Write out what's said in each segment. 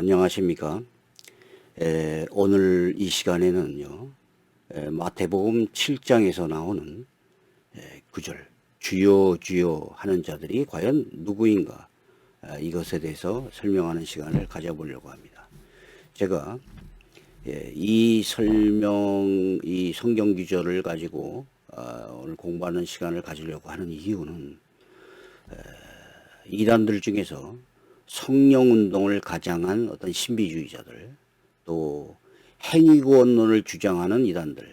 안녕하십니까. 오늘 이 시간에는요, 마태복음 7장에서 나오는 구절, 주여 주여 하는 자들이 과연 누구인가, 이것에 대해서 설명하는 시간을 가져보려고 합니다. 제가 이 성경 구절을 가지고 오늘 공부하는 시간을 가지려고 하는 이유는 이단들 중에서 성령운동을 가장한 어떤 신비주의자들, 또 행위구원론을 주장하는 이단들,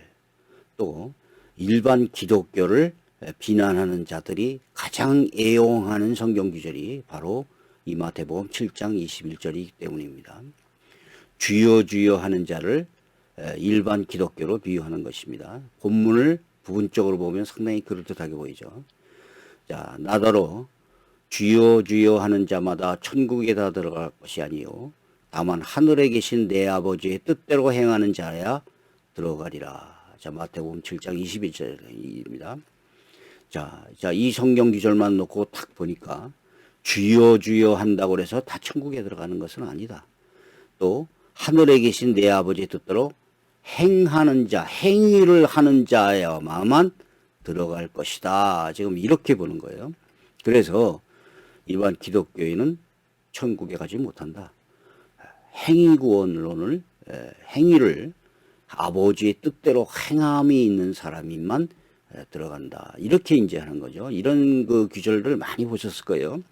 또 일반 기독교를 비난하는 자들이 가장 애용하는 성경구절이 바로 이 마태복음 7장 21절이기 때문입니다. 주여 주여 하는 자를 일반 기독교로 비유하는 것입니다. 본문을 부분적으로 보면 상당히 그럴듯하게 보이죠. 자, 나더러 주여 주여 하는 자마다 천국에 다 들어갈 것이 아니요 다만 하늘에 계신 내 아버지의 뜻대로 행하는 자야 들어가리라. 자, 마태복음 7장 21절입니다. 자, 이 성경 구절만 놓고 탁 보니까 주여 주여 한다고 해서 다 천국에 들어가는 것은 아니다. 또 하늘에 계신 내 아버지의 뜻대로 행하는 자, 행위를 하는 자야만 들어갈 것이다. 지금 이렇게 보는 거예요. 그래서 일반 기독교인은 천국에 가지 못한다. 행위구원론을, 행위를 아버지의 뜻대로 행함이 있는 사람이만 들어간다. 이렇게 이제 하는 거죠. 이런 그 구절들 많이 보셨을 거예요.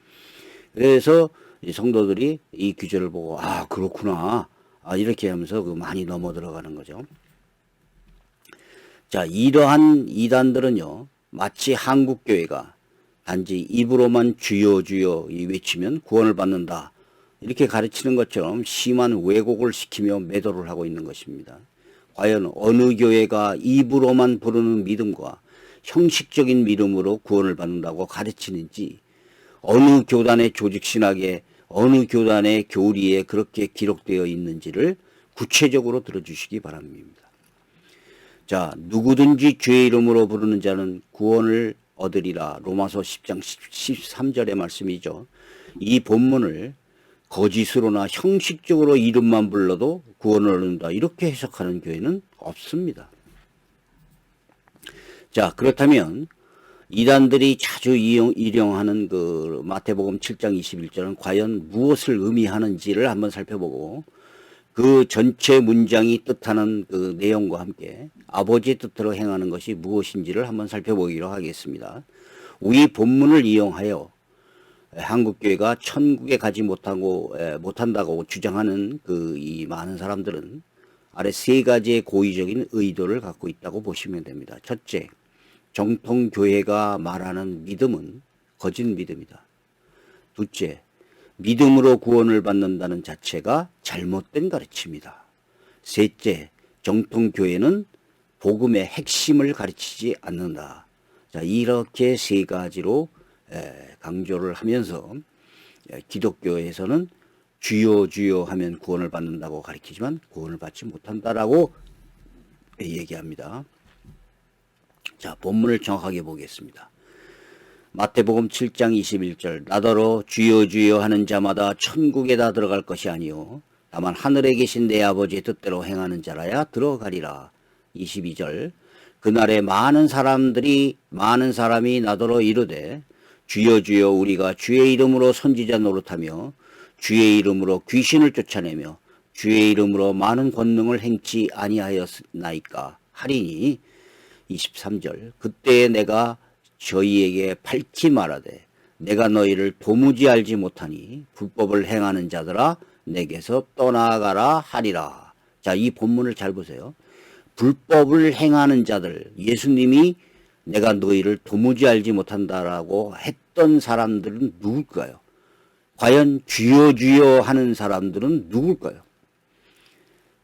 그래서 성도들이 이 구절을 보고 그렇구나. 이렇게 하면서 많이 넘어 들어가는 거죠. 자, 이러한 이단들은요, 마치 한국교회가 단지 입으로만 주여 주여 외치면 구원을 받는다, 이렇게 가르치는 것처럼 심한 왜곡을 시키며 매도를 하고 있는 것입니다. 과연 어느 교회가 입으로만 부르는 믿음과 형식적인 믿음으로 구원을 받는다고 가르치는지, 어느 교단의 조직신학에, 어느 교단의 교리에 그렇게 기록되어 있는지를 구체적으로 들어주시기 바랍니다. 자, 누구든지 주의 이름으로 부르는 자는 구원을 얻으리라. 로마서 10장 13절의 말씀이죠. 이 본문을 거짓으로나 형식적으로 이름만 불러도 구원을 얻는다, 이렇게 해석하는 교회는 없습니다. 자, 그렇다면 이단들이 자주 인용하는 그 마태복음 7장 21절은 과연 무엇을 의미하는지를 한번 살펴보고, 그 전체 문장이 뜻하는 그 내용과 함께 아버지의 뜻대로 행하는 것이 무엇인지를 한번 살펴보기로 하겠습니다. 위 본문을 이용하여 한국교회가 천국에 가지 못한다고 주장하는 이 많은 사람들은 아래 세 가지의 고의적인 의도를 갖고 있다고 보시면 됩니다. 첫째, 정통교회가 말하는 믿음은 거짓 믿음이다. 둘째, 믿음으로 구원을 받는다는 자체가 잘못된 가르침이다. 셋째, 정통교회는 복음의 핵심을 가르치지 않는다. 자, 이렇게 세 가지로 강조를 하면서 기독교에서는 주여 주여 하면 구원을 받는다고 가르치지만 구원을 받지 못한다라고 얘기합니다. 자, 본문을 정확하게 보겠습니다. 마태복음 7장 21절, 나더러 주여 주여 하는 자마다 천국에 다 들어갈 것이 아니요 다만 하늘에 계신 내 아버지의 뜻대로 행하는 자라야 들어가리라. 22절, 그날에 많은 사람이 나더러 이르되 주여 주여 우리가 주의 이름으로 선지자 노릇하며 주의 이름으로 귀신을 쫓아내며 주의 이름으로 많은 권능을 행치 아니하였나이까 하리니. 23절, 그때에 내가 저희에게 밝히 말하되 내가 너희를 도무지 알지 못하니 불법을 행하는 자들아 내게서 떠나가라 하리라. 자, 이 본문을 잘 보세요. 불법을 행하는 자들, 예수님이 내가 너희를 도무지 알지 못한다라고 했던 사람들은 누굴까요? 과연 주여 주여 하는 사람들은 누굴까요?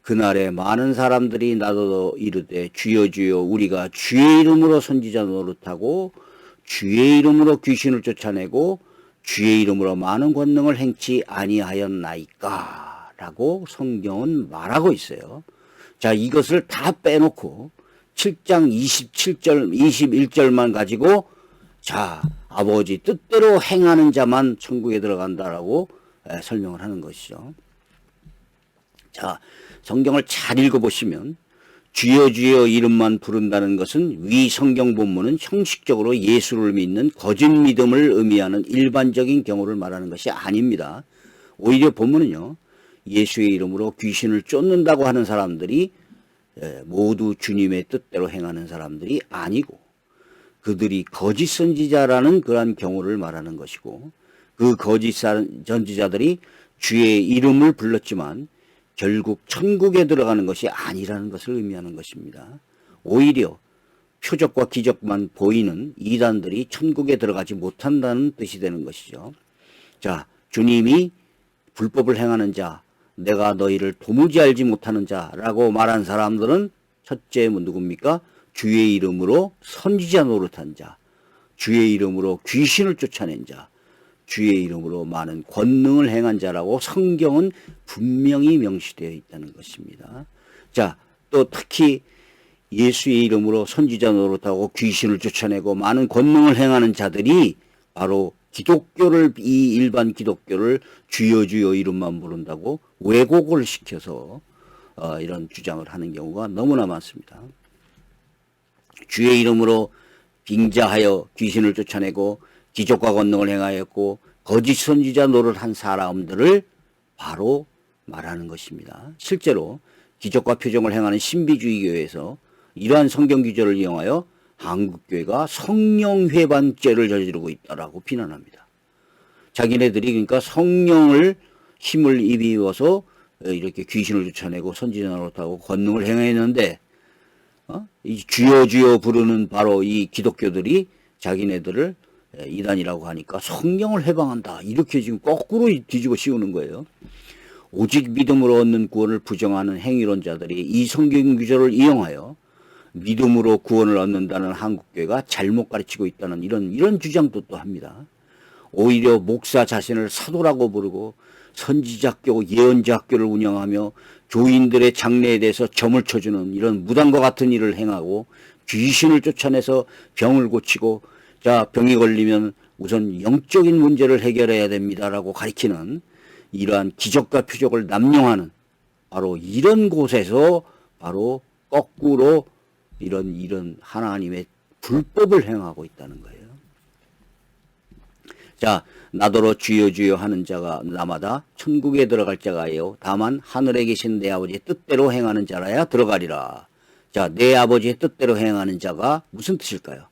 그날에 많은 사람들이 나더러 이르되 주여 주여 우리가 주의 이름으로 선지자 노릇하고 주의 이름으로 귀신을 쫓아내고 주의 이름으로 많은 권능을 행치 아니하였나이까 라고 성경은 말하고 있어요. 자, 이것을 다 빼놓고 7장 27절 21절만 가지고 자, 아버지 뜻대로 행하는 자만 천국에 들어간다라고 설명을 하는 것이죠. 자, 성경을 잘 읽어보시면 주여 주여 이름만 부른다는 것은 위 성경 본문은 형식적으로 예수를 믿는 거짓 믿음을 의미하는 일반적인 경우를 말하는 것이 아닙니다. 오히려 본문은요, 예수의 이름으로 귀신을 쫓는다고 하는 사람들이 모두 주님의 뜻대로 행하는 사람들이 아니고 그들이 거짓 선지자라는 그러한 경우를 말하는 것이고, 그 거짓 선지자들이 주의 이름을 불렀지만 결국 천국에 들어가는 것이 아니라는 것을 의미하는 것입니다. 오히려 표적과 기적만 보이는 이단들이 천국에 들어가지 못한다는 뜻이 되는 것이죠. 자, 주님이 불법을 행하는 자, 내가 너희를 도무지 알지 못하는 자라고 말한 사람들은 첫째 누굽니까? 주의 이름으로 선지자 노릇한 자, 주의 이름으로 귀신을 쫓아낸 자, 주의 이름으로 많은 권능을 행한 자라고 성경은 분명히 명시되어 있다는 것입니다. 자, 또 특히 예수의 이름으로 선지자 노릇하고 귀신을 쫓아내고 많은 권능을 행하는 자들이 바로 기독교를, 이 일반 기독교를 주여 주여 이름만 부른다고 왜곡을 시켜서 이런 주장을 하는 경우가 너무나 많습니다. 주의 이름으로 빙자하여 귀신을 쫓아내고 기적과 권능을 행하였고 거짓 선지자 노릇한 사람들을 바로 말하는 것입니다. 실제로 기적과 표적을 행하는 신비주의교회에서 이러한 성경 구절을 이용하여 한국교회가 성령회반죄를 저지르고 있다라고 비난합니다. 자기네들이 그러니까 성령을 힘을 입어서 이렇게 귀신을 쫓아내고 선지자 노릇하고 권능을 행했는데 이 주여 주여 부르는 바로 이 기독교들이 자기네들을 이단이라고 하니까 성령을 해방한다, 이렇게 지금 거꾸로 뒤집어 씌우는 거예요. 오직 믿음으로 얻는 구원을 부정하는 행위론자들이 이 성경 구절을 이용하여 믿음으로 구원을 얻는다는 한국교회가 잘못 가르치고 있다는 이런 주장도 또 합니다. 오히려 목사 자신을 사도라고 부르고 선지자교, 예언자학교를 운영하며 교인들의 장래에 대해서 점을 쳐주는 이런 무당과 같은 일을 행하고 귀신을 쫓아내서 병을 고치고, 자, 병이 걸리면 우선 영적인 문제를 해결해야 됩니다라고 가르치는 이러한 기적과 표적을 남용하는 바로 이런 곳에서 바로 거꾸로 이런 하나님의 불법을 행하고 있다는 거예요. 자, 나더러 주여 주여 하는 자가 나마다 천국에 들어갈 자가요 다만 하늘에 계신 내 아버지의 뜻대로 행하는 자라야 들어가리라. 자, 내 아버지의 뜻대로 행하는 자가 무슨 뜻일까요?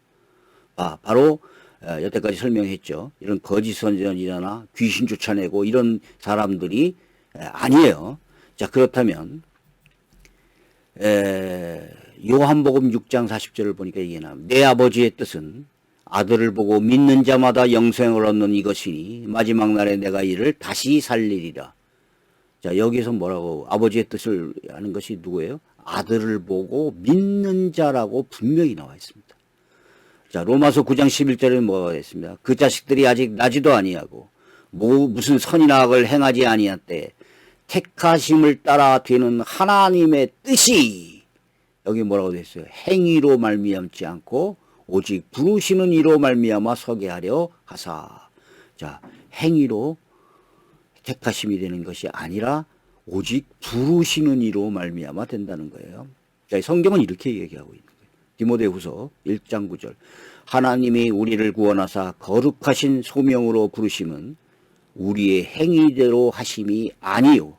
바로 여태까지 설명했죠. 이런 거짓 선지자나 귀신 쫓아내고 이런 사람들이 아니에요. 자, 그렇다면 요한복음 6장 40절을 보니까 이게 나옵니다. 내 아버지의 뜻은 아들을 보고 믿는 자마다 영생을 얻는 이것이니 마지막 날에 내가 이를 다시 살리리라. 자, 여기서 뭐라고 아버지의 뜻을 하는 것이 누구예요? 아들을 보고 믿는 자라고 분명히 나와 있습니다. 자, 로마서 9장 11절에 뭐가 있습니다. 그 자식들이 아직 나지도 아니하고 무슨 선이나 악을 행하지 아니한때 택하심을 따라 되는 하나님의 뜻이, 여기 뭐라고 되어 있어요? 행위로 말미암지 않고 오직 부르시는 이로 말미암아 서게 하려 하사. 자, 행위로 택하심이 되는 것이 아니라 오직 부르시는 이로 말미암아 된다는 거예요. 자, 성경은 이렇게 얘기하고 있는 거예요. 디모데후서 1장 9절. 하나님이 우리를 구원하사 거룩하신 소명으로 부르심은 우리의 행위대로 하심이 아니요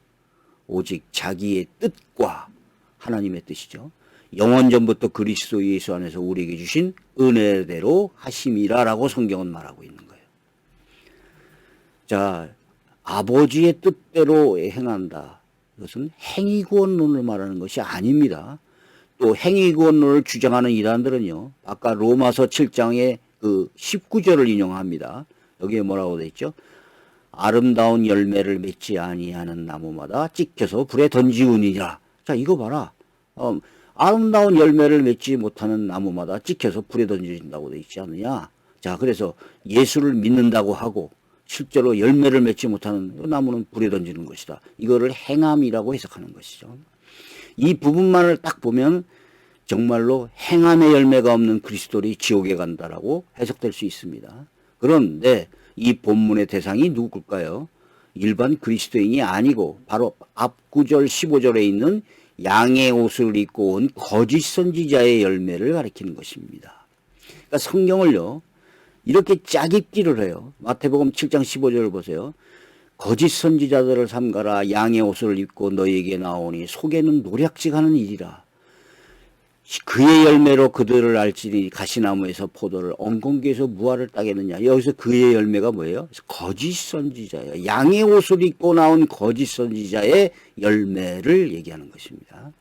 오직 자기의 뜻과, 하나님의 뜻이죠, 영원전부터 그리스도 예수 안에서 우리에게 주신 은혜대로 하심이라라고 성경은 말하고 있는 거예요. 자, 아버지의 뜻대로 행한다. 이것은 행위구원론을 말하는 것이 아닙니다. 또 행위구원론을 주장하는 이단들은요, 아까 로마서 7장의 그 19절을 인용합니다. 여기에 뭐라고 되어 있죠? 아름다운 열매를 맺지 아니하는 나무마다 찍혀서 불에 던지우니라. 자, 이거 봐라. 아름다운 열매를 맺지 못하는 나무마다 찍혀서 불에 던져진다고 되어 있지 않느냐. 자, 그래서 예수를 믿는다고 하고 실제로 열매를 맺지 못하는 나무는 불에 던지는 것이다. 이거를 행함이라고 해석하는 것이죠. 이 부분만을 딱 보면 정말로 행함의 열매가 없는 그리스도인이 지옥에 간다라고 해석될 수 있습니다. 그런데 이 본문의 대상이 누굴까요? 일반 그리스도인이 아니고 바로 앞 구절 15절에 있는 양의 옷을 입고 온 거짓 선지자의 열매를 가리키는 것입니다. 그러니까 성경을요 이렇게 짜깁기를 해요. 마태복음 7장 15절을 보세요. 거짓 선지자들을 삼가라. 양의 옷을 입고 너희에게 나오니 속에는 노략질하는 일이라. 그의 열매로 그들을 알지니 가시나무에서 포도를 엉겅퀴에서 무화를 따겠느냐. 여기서 그의 열매가 뭐예요? 거짓 선지자예요. 양의 옷을 입고 나온 거짓 선지자의 열매를 얘기하는 것입니다.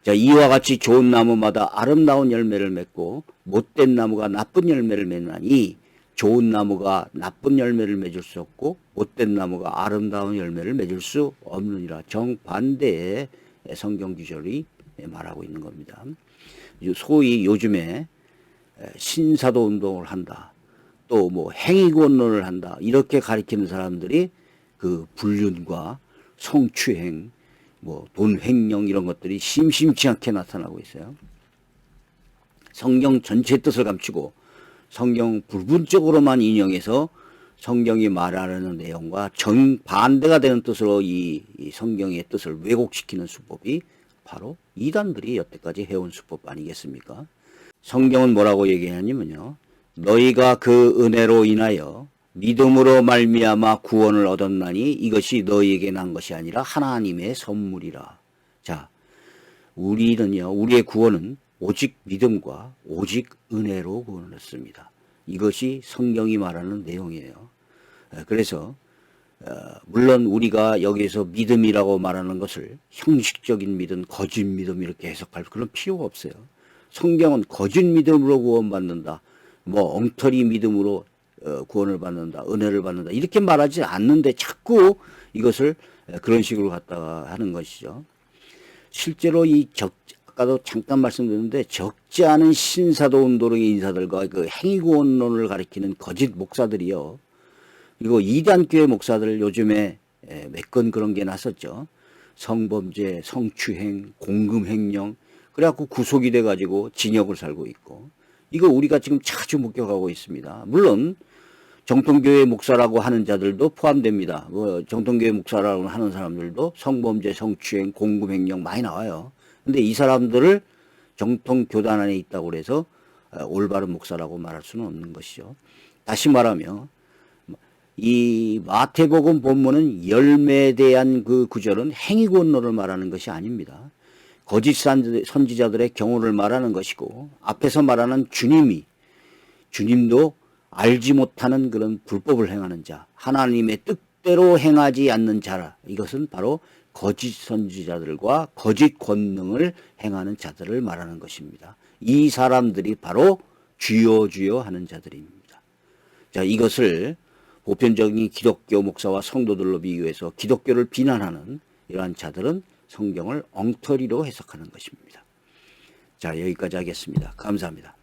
자, 이와 같이 좋은 나무마다 아름다운 열매를 맺고 못된 나무가 나쁜 열매를 맺나니 좋은 나무가 나쁜 열매를 맺을 수 없고 못된 나무가 아름다운 열매를 맺을 수 없느니라. 정반대의 성경 구절이 말하고 있는 겁니다. 소위 요즘에 신사도 운동을 한다. 또 뭐 행위권론을 한다. 이렇게 가리키는 사람들이 그 불륜과 성추행, 뭐 돈 횡령 이런 것들이 심심치 않게 나타나고 있어요. 성경 전체 뜻을 감추고 성경 부분적으로만 인용해서 성경이 말하는 내용과 정반대가 되는 뜻으로 이 성경의 뜻을 왜곡시키는 수법이 바로 이단들이 여태까지 해온 수법 아니겠습니까? 성경은 뭐라고 얘기하냐면요. 너희가 그 은혜로 인하여 믿음으로 말미암아 구원을 얻었나니 이것이 너희에게 난 것이 아니라 하나님의 선물이라. 자, 우리의 구원은 오직 믿음과 오직 은혜로 구원을 했습니다. 이것이 성경이 말하는 내용이에요. 그래서 물론 우리가 여기에서 믿음이라고 말하는 것을 형식적인 믿음, 거짓 믿음 이렇게 해석할 그런 필요가 없어요. 성경은 거짓 믿음으로 구원받는다. 뭐 엉터리 믿음으로 구원을 받는다. 은혜를 받는다. 이렇게 말하지 않는데 자꾸 이것을 그런 식으로 갖다가 하는 것이죠. 실제로 아까도 잠깐 말씀드렸는데 적지 않은 신사도 운동의 인사들과 그 행위구원론을 가리키는 거짓 목사들이요. 그리고 이단교회 목사들 요즘에 몇 건 그런 게 났었죠. 성범죄, 성추행, 공금횡령 그래갖고 구속이 돼가지고 징역을 살고 있고 이거 우리가 지금 자주 목격하고 있습니다. 물론 정통교회 목사라고 하는 자들도 포함됩니다. 뭐 정통교회 목사라고 하는 사람들도 성범죄, 성추행, 공금횡령 많이 나와요. 근데 이 사람들을 정통교단 안에 있다고 해서 올바른 목사라고 말할 수는 없는 것이죠. 다시 말하면 이 마태복음 본문은 열매에 대한 그 구절은 행위권론을 말하는 것이 아닙니다. 거짓 선지자들의 경우를 말하는 것이고 앞에서 말하는 주님도 알지 못하는 그런 불법을 행하는 자, 하나님의 뜻대로 행하지 않는 자라. 이것은 바로 거짓 선지자들과 거짓 권능을 행하는 자들을 말하는 것입니다. 이 사람들이 바로 주여 주여 하는 자들입니다. 자, 이것을 보편적인 기독교 목사와 성도들로 비교해서 기독교를 비난하는 이러한 자들은 성경을 엉터리로 해석하는 것입니다. 자, 여기까지 하겠습니다. 감사합니다.